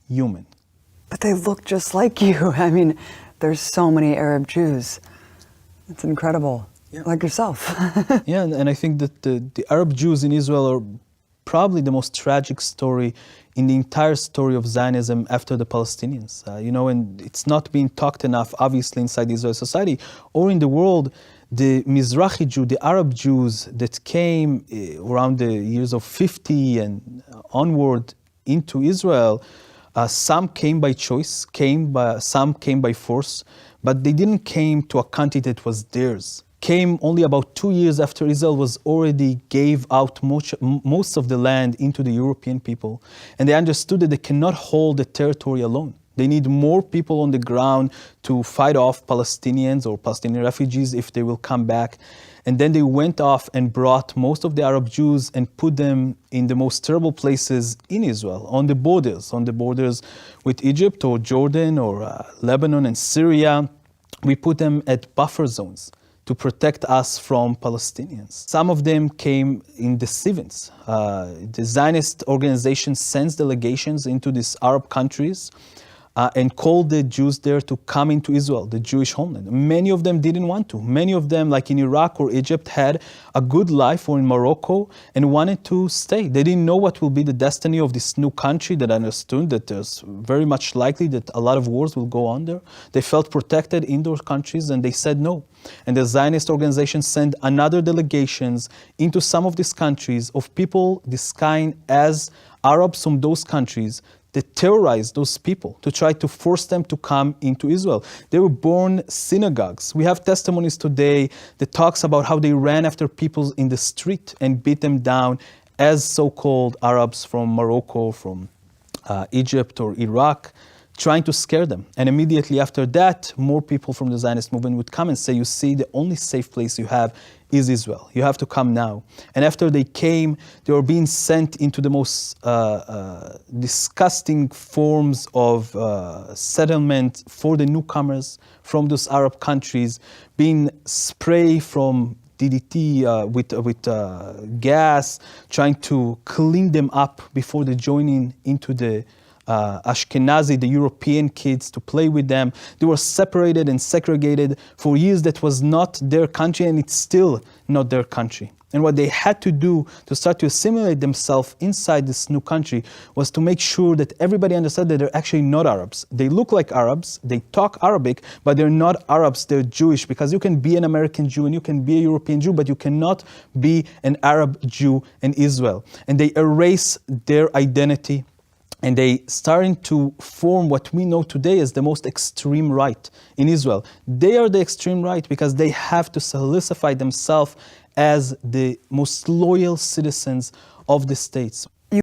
human. But they look just like you. I mean, there's so many Arab Jews. It's incredible. Yeah. Like yourself. Yeah, and I think that the Arab Jews in Israel are probably the most tragic story in the entire story of Zionism after the Palestinians. And it's not being talked enough, obviously, inside the Israeli society or in the world. The Mizrahi Jew, the Arab Jews that came around the years of 50 and onward into Israel, some came by choice, some came by force, but they didn't came to a country that was theirs. Came only about 2 years after Israel was already gave out most of the land into the European people. And they understood that they cannot hold the territory alone. They need more people on the ground to fight off Palestinians or Palestinian refugees if they will come back. And then they went off and brought most of the Arab Jews and put them in the most terrible places in Israel, on the borders with Egypt or Jordan or Lebanon and Syria. We put them at buffer zones to protect us from Palestinians. Some of them came in the 70s. The Zionist organization sends delegations into these Arab countries and called the Jews there to come into Israel, the Jewish homeland. Many of them didn't want to. Many of them, like in Iraq or Egypt, had a good life, or in Morocco, and wanted to stay. They didn't know what will be the destiny of this new country that understood that there's very much likely that a lot of wars will go on there. They felt protected in those countries, and they said no. And the Zionist organization sent another delegations into some of these countries of people disguised as Arabs from those countries that terrorized those people to try to force them to come into Israel. They were born synagogues. We have testimonies today that talks about how they ran after people in the street and beat them down as so-called Arabs from Morocco, from Egypt or Iraq, trying to scare them. And immediately after that, more people from the Zionist movement would come and say, you see, the only safe place you have is Israel. You have to come now. And after they came, they were being sent into the most disgusting forms of settlement for the newcomers from those Arab countries, being sprayed from DDT with gas, trying to clean them up before they joining into the Ashkenazi, the European kids, to play with them. They were separated and segregated for years. That was not their country, and it's still not their country. And what they had to do to start to assimilate themselves inside this new country was to make sure that everybody understood that they're actually not Arabs. They look like Arabs, they talk Arabic, but they're not Arabs, they're Jewish, because you can be an American Jew and you can be a European Jew, but you cannot be an Arab Jew in Israel. And they erase their identity. And they starting to form what we know today as the most extreme right in Israel. They are the extreme right because they have to solidify themselves as the most loyal citizens of the states.